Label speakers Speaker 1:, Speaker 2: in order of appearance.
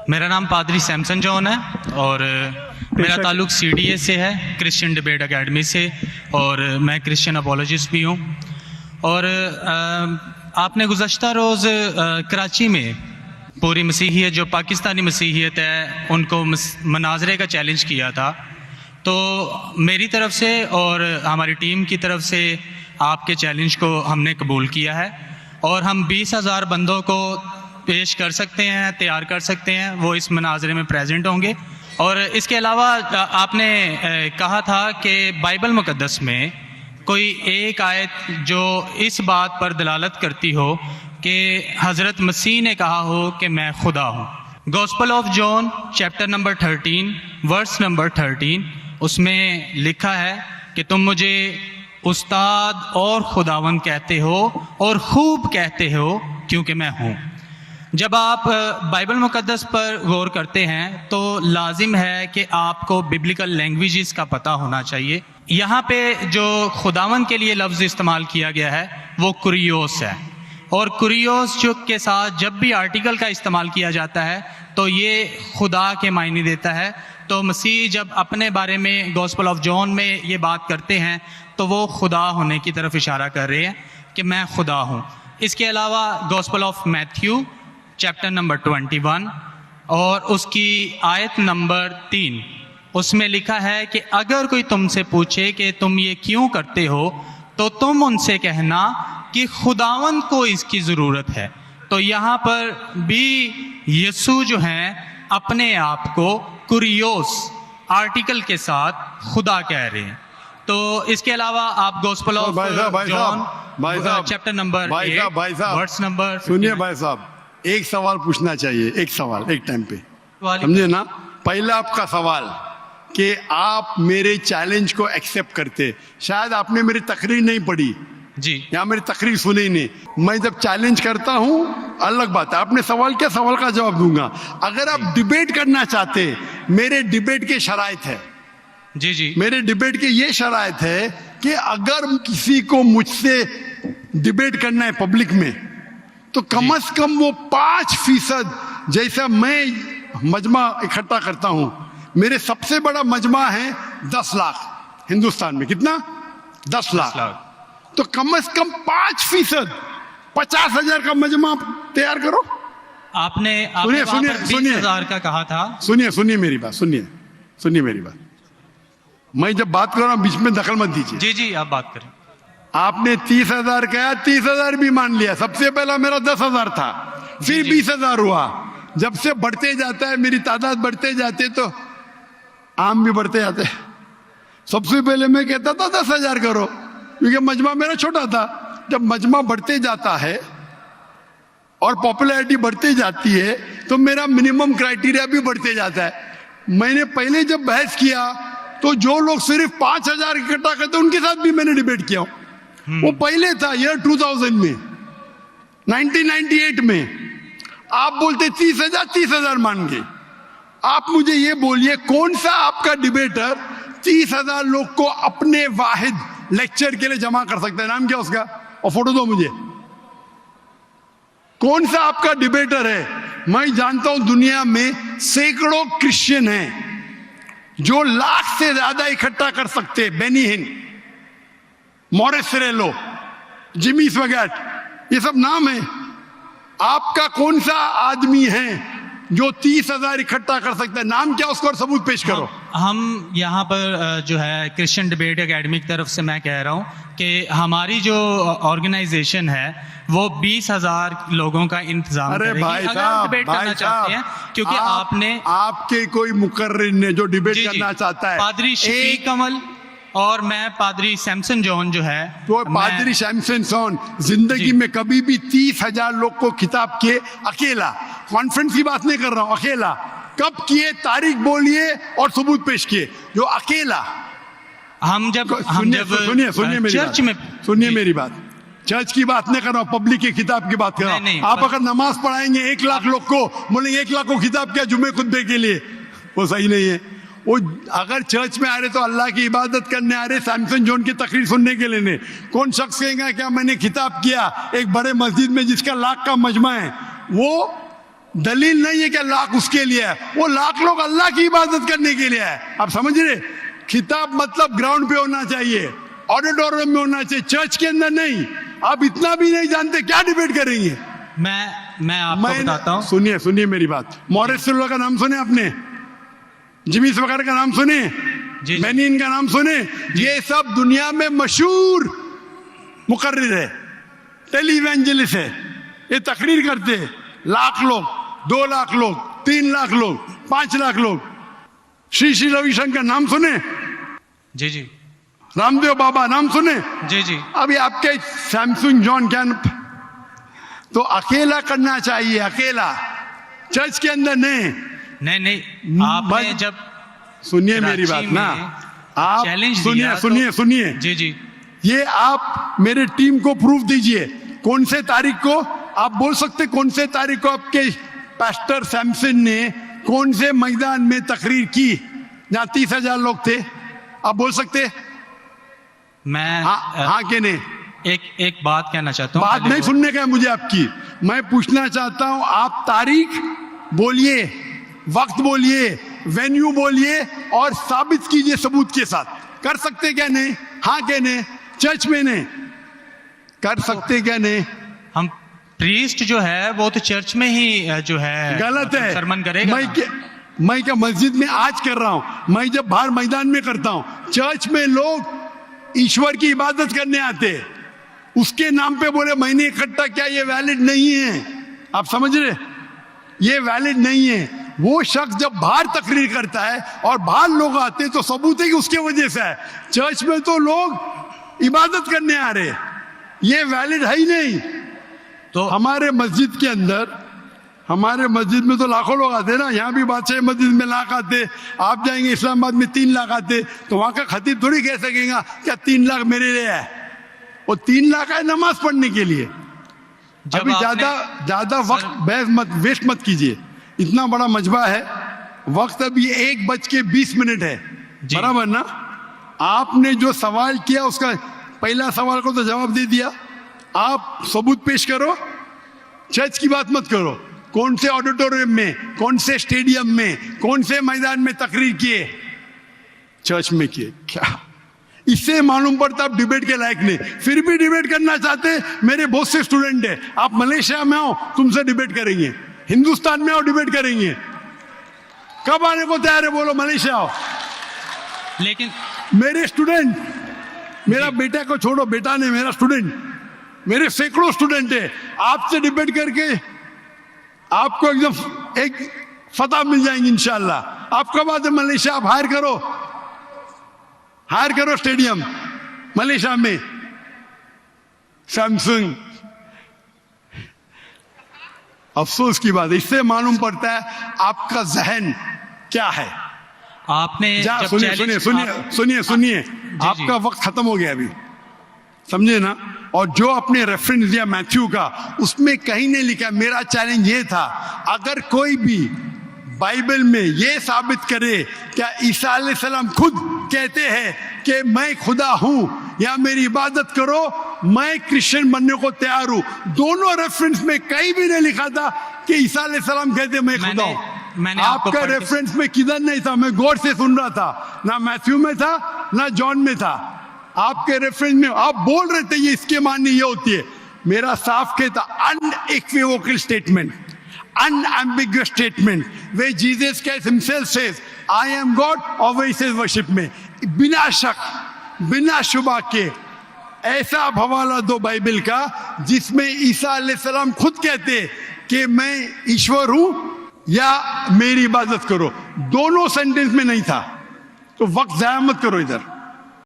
Speaker 1: मेरा नाम पादरी सैमसन जॉन है और मेरा ताल्लुक़ CDA से है, क्रिश्चियन डिबेट एकेडमी से, और मैं क्रिश्चियन अपोलॉजिस्ट भी हूँ। और आपने गुज़श्ता रोज़ कराची में पूरी मसीहियत, जो पाकिस्तानी मसीहियत है, उनको मनाजरे का चैलेंज किया था। तो मेरी तरफ से और हमारी टीम की तरफ से आपके चैलेंज को हमने कबूल किया है और हम 20,000 बंदों को पेश कर सकते हैं, तैयार कर सकते हैं, वो इस मनाजरे में प्रेजेंट होंगे। और इसके अलावा आपने कहा था कि बाइबल मुक़द्दस में कोई एक आयत जो इस बात पर दलालत करती हो कि हज़रत मसीह ने कहा हो कि मैं खुदा हूँ। Gospel of John chapter number 13 verse number 13, उसमें लिखा है कि तुम मुझे उस्ताद और खुदावंद कहते हो और खूब कहते हो क्योंकि मैं हूँ। जब आप बाइबल मुक़द्दस पर गौर करते हैं तो लाजिम है कि आपको बिब्लिकल लैंग्वेजेस का पता होना चाहिए। यहाँ पे जो खुदावंद के लिए लफ्ज़ इस्तेमाल किया गया है वो कुरियोस है, और कुरियोस जो के साथ जब भी आर्टिकल का इस्तेमाल किया जाता है तो ये खुदा के मायने देता है। तो मसीह जब अपने बारे में गॉस्पेल ऑफ जॉन में ये बात करते हैं तो वो खुदा होने की तरफ इशारा कर रहे हैं कि मैं खुदा हूँ। इसके अलावा gospel of Matthew chapter number 21 और उसकी आयत नंबर 3, उसमें लिखा है कि अगर कोई तुमसे पूछे कि तुम ये क्यों करते हो तो तुम उनसे कहना कि खुदावंद को इसकी ज़रूरत है। तो यहाँ पर भी यीशु जो हैं अपने आप को कुरियोस आर्टिकल के साथ खुदा कह रहे हैं। तो इसके अलावा आप gospel of John chapter number 8 verse number,
Speaker 2: सुनिए भाई साहब, एक सवाल पूछना चाहिए, एक सवाल एक टाइम पे, समझे ना। पहला आपका सवाल कि आप मेरे चैलेंज को एक्सेप्ट करते। शायद आपने मेरी तकरीर नहीं पढ़ी
Speaker 1: जी,
Speaker 2: या मेरी तकरीर सुनी नहीं। मैं जब चैलेंज करता हूँ अलग बात है, आपने सवाल किया, सवाल का जवाब दूंगा। अगर आप डिबेट करना चाहते, मेरे डिबेट के शराइत है
Speaker 1: जी जी,
Speaker 2: मेरे डिबेट के ये शराइत है कि अगर किसी को मुझसे डिबेट करना है पब्लिक में तो कम से कम वो 5% जैसा मैं मजमा इकट्ठा करता हूं। मेरे सबसे बड़ा मजमा है 10 लाख हिंदुस्तान में। कितना? 10 लाख। तो कम से कम 5%, 50,000 का मजमा तैयार करो।
Speaker 1: आपने
Speaker 2: सुनिए
Speaker 1: 20,000 का कहा था।
Speaker 2: सुनिए मेरी बात, सुनिए मेरी बात। मैं जब बात कर रहा हूं बीच में दखल मत दीजिए।
Speaker 1: जी जी, आप बात करें।
Speaker 2: आपने 30,000 कहा, 30,000 भी मान लिया। सबसे पहला मेरा 10,000 था, फिर 20,000 हुआ। जब से बढ़ते जाता है, मेरी तादाद बढ़ते जाते तो आम भी बढ़ते जाते। सबसे पहले मैं कहता था 10,000 करो, क्योंकि मजमा मेरा छोटा था। जब मजमा बढ़ते जाता है और पॉपुलैरिटी बढ़ती जाती है तो मेरा मिनिमम क्राइटेरिया भी बढ़ते जाता है। मैंने पहले जब बहस किया तो जो लोग सिर्फ 5,000 इकट्ठा करते उनके साथ भी मैंने डिबेट किया। वो पहले था ईयर 2000 में, 1998 में। आप बोलते 30,000 मान गए। आप मुझे ये बोलिए, कौन सा आपका डिबेटर 30,000 लोग को अपने वाहिद लेक्चर के लिए जमा कर सकता है? नाम क्या उसका, और फोटो दो मुझे। कौन सा आपका डिबेटर है? मैं जानता हूं दुनिया में सैकड़ों क्रिश्चियन हैं जो लाख से ज्यादा इकट्ठा कर सकते। बेनी हिन, मॉरिस सिरेलो, जिमी स्वैगट, ये सब नाम है। आपका कौन सा आदमी है जो 30,000 इकट्ठा कर सकता है? नाम क्या उसको, और सबूत पेश करो।
Speaker 1: हम यहाँ पर जो है क्रिश्चियन डिबेट एकेडमी की तरफ से मैं कह रहा हूँ कि हमारी जो ऑर्गेनाइजेशन है वो 20,000 लोगों का इंतजाम
Speaker 2: अरे
Speaker 1: करेगी।
Speaker 2: भाई
Speaker 1: अगर आप डिबेट करना चाहते हैं, क्योंकि
Speaker 2: आपके कोई मुकर्रिर ने जो डिबेट करना चाहता है,
Speaker 1: पादरी शफीक कमल और मैं पादरी सैमसन जॉन जो है,
Speaker 2: तो पादरी सैमसन जॉन जिंदगी में कभी भी 30,000 लोग को खिताब किए अकेला। कॉन्फ्रेंस की बात नहीं कर रहा हूं, अकेला। कब किए, तारीख बोलिए और सबूत पेश किए। जो अकेला
Speaker 1: हम जब
Speaker 2: सुनिए
Speaker 1: चर्च में,
Speaker 2: सुनिए मेरी बात, चर्च की बात नहीं कर रहा हूं, पब्लिक की खिताब की बात कर रहा हूं। आप अगर नमाज पढ़ाएंगे 1 लाख लोग को, बोलेंगे 1 लाख को खिताब किया जुम्मे खुतबे के लिए, वो सही नहीं है। वो अगर चर्च में आ रहे तो अल्लाह की इबादत करने आ रहे, सैमसन जॉन की तकरीर सुनने के लिए नहीं। कौन शख्स कहेगा क्या मैंने खिताब किया एक बड़े मस्जिद में जिसका लाख का मजमा है? वो दलील नहीं है कि लाख उसके लिए है, वो लाख लोग अल्लाह की इबादत करने के लिए है। आप समझ रहे? खिताब मतलब ग्राउंड पे होना चाहिए, ऑडिटोरियम में होना चाहिए, चर्च के अंदर नहीं। आप इतना भी नहीं जानते, क्या डिबेट करेंगे?
Speaker 1: मैं आपको बताता हूँ।
Speaker 2: सुनिए मेरी बात। मॉरिस सिल्वा का नाम सुने आपने? जिमिस वगैरह का नाम सुने?
Speaker 1: जी।
Speaker 2: बेनिन का नाम सुने? ये सब दुनिया में मशहूर मुकर्रिर है, टेलीवेंजलिस्ट है। ये तकरीर करते हैं, लाख लोग, 2 लाख लोग, 3 लाख लोग, 5 लाख लोग। श्री रविशंकर नाम सुने?
Speaker 1: जी जी
Speaker 2: रामदेव बाबा नाम सुने?
Speaker 1: जी जी।
Speaker 2: अभी आपके सैमसंग जॉन क्या तो अकेला करना चाहिए, अकेला, चर्च के अंदर नहीं।
Speaker 1: नहीं आपने जब
Speaker 2: सुनिए मेरी बात ना, आप सुनिए
Speaker 1: जी जी।
Speaker 2: ये आप मेरे टीम को प्रूफ दीजिए, कौन से तारीख को आप बोल सकते, कौन से तारीख को आपके पास्टर सैमसन ने कौन से मैदान में तकरीर की जहां 30,000 लोग थे? आप बोल सकते?
Speaker 1: मैं
Speaker 2: हाँ कि नहीं?
Speaker 1: एक बात कहना चाहता हूँ।
Speaker 2: बात नहीं सुनने का है मुझे आपकी, मैं पूछना चाहता हूं, आप तारीख बोलिए, वक्त बोलिए, वेन्यू बोलिए और साबित कीजिए सबूत के साथ। कर सकते क्या नहीं? हाँ क्या नहीं? चर्च में नहीं कर सकते क्या नहीं?
Speaker 1: हम प्रीस्ट जो है वो तो चर्च में ही जो है
Speaker 2: गलत है,
Speaker 1: सरमन करेगा।
Speaker 2: मैं क्या मस्जिद में आज कर रहा हूं, मैं जब बाहर मैदान में करता हूं। चर्च में लोग ईश्वर की इबादत करने आते, उसके नाम पे बोले मैंने इकट्ठा किया, ये वैलिड नहीं है। आप समझ रहे? ये वैलिड नहीं है। वो शख्स जब बाहर तकरीर करता है और बाहर लोग आते हैं तो सबूत है कि उसके वजह से है। चर्च में तो लोग इबादत करने आ रहे, ये वैलिड है ही नहीं। तो हमारे मस्जिद के अंदर, हमारे मस्जिद में तो लाखों लोग आते ना, यहाँ भी बादशाह मस्जिद में लाख आते, आप जाएंगे इस्लामाबाद में 3 लाख आते, तो वहां का खतीब थोड़ी कह सकेगा क्या 3 लाख मेरे लिए है। वो 3 लाख है नमाज पढ़ने के लिए। अभी ज्यादा वक्त वेस्ट मत कीजिए, इतना बड़ा मजबा है, वक्त अभी 1:20 है, बराबर ना? आपने जो सवाल किया उसका पहला सवाल को तो जवाब दे दिया। आप सबूत पेश करो, चर्च की बात मत करो। कौन से ऑडिटोरियम में, कौन से स्टेडियम में, कौन से मैदान में तकरीर किए? चर्च में किए। क्या इससे मालूम पड़ता आप डिबेट के लायक नहीं, फिर भी डिबेट करना चाहते? मेरे बहुत से स्टूडेंट है, आप मलेशिया में आओ, तुमसे डिबेट करेंगे, हिंदुस्तान में आओ डिबेट करेंगे। कब आने को तैयार है बोलो? मलेशिया आओ।
Speaker 1: लेकिन
Speaker 2: मेरे स्टूडेंट, मेरा बेटा को छोड़ो, बेटा ने, मेरा स्टूडेंट, मेरे सैकड़ों स्टूडेंट है, आपसे डिबेट करके आपको एकदम एक फतह मिल जाएंगे इंशाल्लाह। आप कब आते मलेशिया? आप हायर करो स्टेडियम मलेशिया में, सैमसंग। अफसोस की बात है, इससे मालूम पड़ता है आपका जहन क्या है।
Speaker 1: आपने
Speaker 2: सुनिए आपका वक्त खत्म हो गया अभी, समझे ना? और जो आपने रेफरेंस दिया मैथ्यू का, उसमें कहीं नहीं लिखा। मेरा चैलेंज ये था, अगर कोई भी बाइबल में ये साबित करे क्या ईसा अलैहिस्सलाम खुद कहते हैं कि मैं खुदा हूं या मेरी इबादत करो, मैं क्रिश्चियन बनने को तैयार हूं। दोनों रेफरेंस में कहीं भी नहीं लिखा था कि ईसा अलैहिस्सलाम कहते मैं खुदा हूं। आपका रेफरेंस में किधर नहीं था, मैं गौर से सुन रहा था, ना मैथ्यू में था ना जॉन में था। आपके रेफरेंस में आप बोल रहे थे ये इसके माननी ये होती है। मेरा साफ कहता unequivocal statement, unambiguous statement where Jesus Christ himself says I am God और वही says worship में, बिना शक बिना शुबा के ऐसा हवाला दो बाइबल का जिसमें ईसा अलैहिस्सलाम खुद कहते कि मैं ईश्वर हूं या मेरी इबादत करो। दोनों सेंटेंस में नहीं था, तो वक्त जाया मत करो इधर।